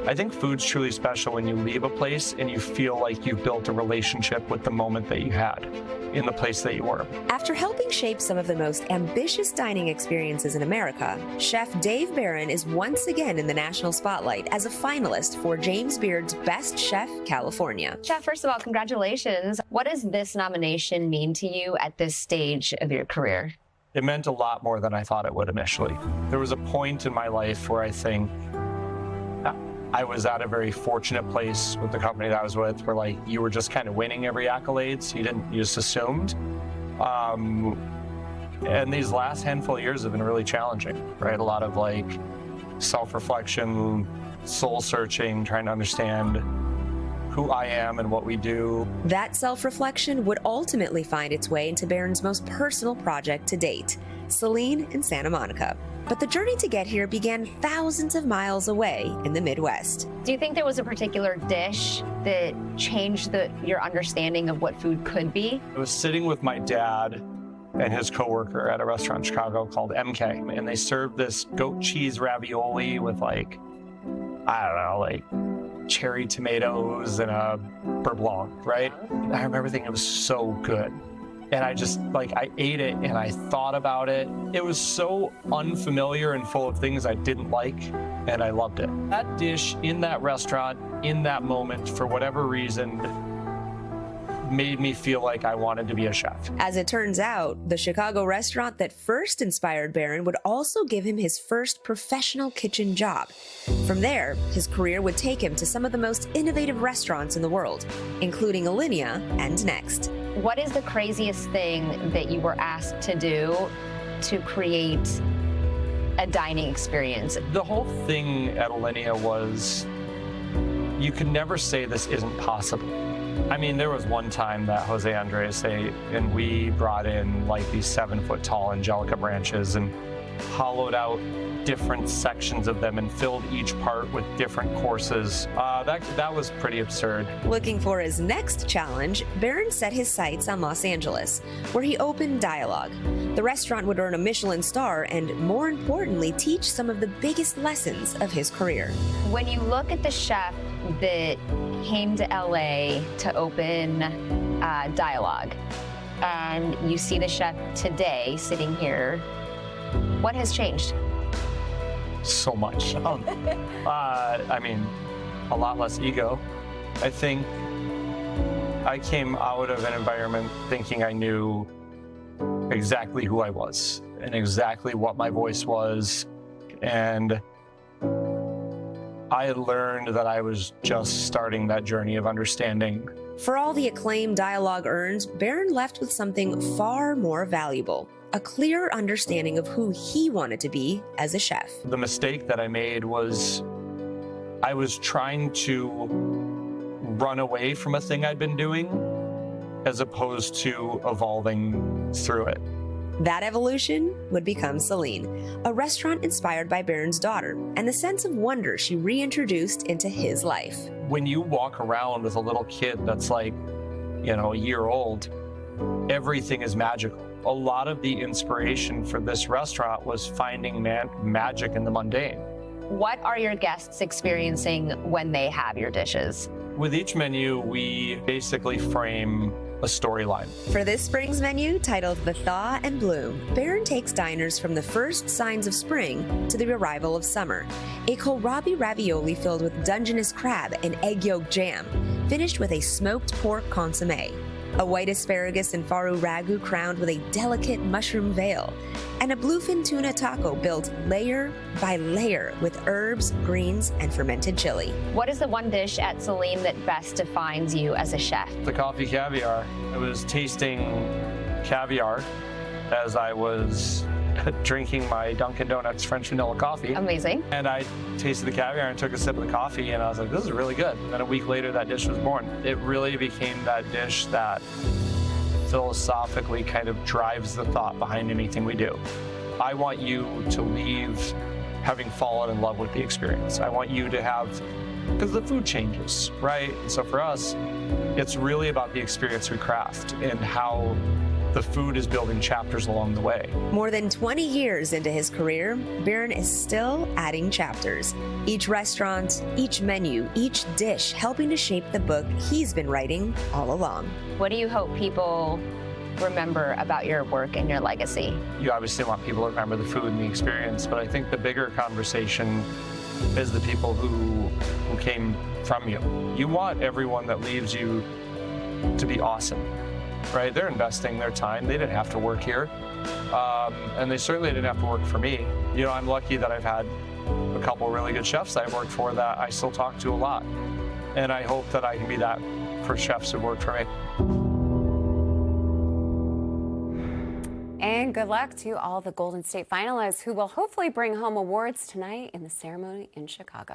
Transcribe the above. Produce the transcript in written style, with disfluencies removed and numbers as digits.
I think food's truly special when you leave a place and you feel like you've built a relationship with the moment that you had in the place that you were. After helping shape some of the most ambitious dining experiences in America, Chef Dave Beran is once again in the national spotlight as a finalist for James Beard's Best Chef California. Chef, first of all, congratulations. What does this nomination mean to you at this stage of your career? It meant a lot more than I thought it would initially. There was a point in my life where I think I was at a very fortunate place with the company that I was with, where like you were just kind of winning every accolade, so you just assumed. And these last handful of years have been really challenging, right? A lot of like self-reflection, soul searching, trying to understand who I am and what we do. That self-reflection would ultimately find its way into Beran's most personal project to date, Seline in Santa Monica. But the journey to get here began thousands of miles away in the Midwest. Do you think there was a particular dish that changed your understanding of what food could be? I was sitting with my dad and his coworker at a restaurant in Chicago called MK, and they served this goat cheese ravioli with like, I don't know, like cherry tomatoes and a beurre blanc, right? And I remember thinking it was so good. And I just, like, I ate it and I thought about it. It was so unfamiliar and full of things I didn't like, and I loved it. That dish in that restaurant, in that moment, for whatever reason, made me feel like I wanted to be a chef. As it turns out, the Chicago restaurant that first inspired Beran would also give him his first professional kitchen job. From there, his career would take him to some of the most innovative restaurants in the world, including Alinea and Next. What is the craziest thing that you were asked to do to create a dining experience? The whole thing at Alinea was, you could never say this isn't possible. I mean, there was one time that Jose Andres and we brought in like these 7-foot-tall angelica branches and hollowed out different sections of them and filled each part with different courses. That was pretty absurd. Looking for his next challenge, Beran set his sights on Los Angeles, where he opened Dialogue. The restaurant would earn a Michelin star and, more importantly, teach some of the biggest lessons of his career. When you look at the chef that came to LA to open Dialogue, and you see the chef today sitting here, what has changed? So much. I mean, a lot less ego. I think I came out of an environment thinking I knew exactly who I was and exactly what my voice was, and I learned that I was just starting that journey of understanding. For all the acclaim Dialogue earned, Beran left with something far more valuable: a clear understanding of who he wanted to be as a chef. The mistake that I made was I was trying to run away from a thing I'd been doing as opposed to evolving through it. That evolution would become Seline, a restaurant inspired by Beran's daughter and the sense of wonder she reintroduced into his life. When you walk around with a little kid that's like, a year old, everything is magical. A lot of the inspiration for this restaurant was finding magic in the mundane. What are your guests experiencing when they have your dishes? With each menu, we basically frame a storyline. For this spring's menu, titled The Thaw and Bloom, Beran takes diners from the first signs of spring to the arrival of summer. A kohlrabi ravioli filled with Dungeness crab and egg yolk jam, finished with a smoked pork consommé. A white asparagus and faru ragu crowned with a delicate mushroom veil, and a bluefin tuna taco built layer by layer with herbs, greens, and fermented chili. What is the one dish at Seline that best defines you as a chef? The coffee caviar. I was tasting caviar as I was drinking my Dunkin' Donuts French vanilla coffee. Amazing. And I tasted the caviar and took a sip of the coffee, and I was like, this is really good. And then a week later, that dish was born. It really became that dish that philosophically kind of drives the thought behind anything we do. I want you to leave having fallen in love with the experience. I want you to have, because the food changes, right? So for us, it's really about the experience we craft and how the food is building chapters along the way. More than 20 years into his career, Beran is still adding chapters. Each restaurant, each menu, each dish helping to shape the book he's been writing all along. What do you hope people remember about your work and your legacy? You obviously want people to remember the food and the experience, but I think the bigger conversation is the people who came from you. You want everyone that leaves you to be awesome, right? They're investing their time. They didn't have to work here, and they certainly didn't have to work for me. You know, I'm lucky that I've had a couple really good chefs I've worked for that I still talk to a lot, and I hope that I can be that for chefs who work for me. And good luck to all the Golden State finalists who will hopefully bring home awards tonight in the ceremony in Chicago.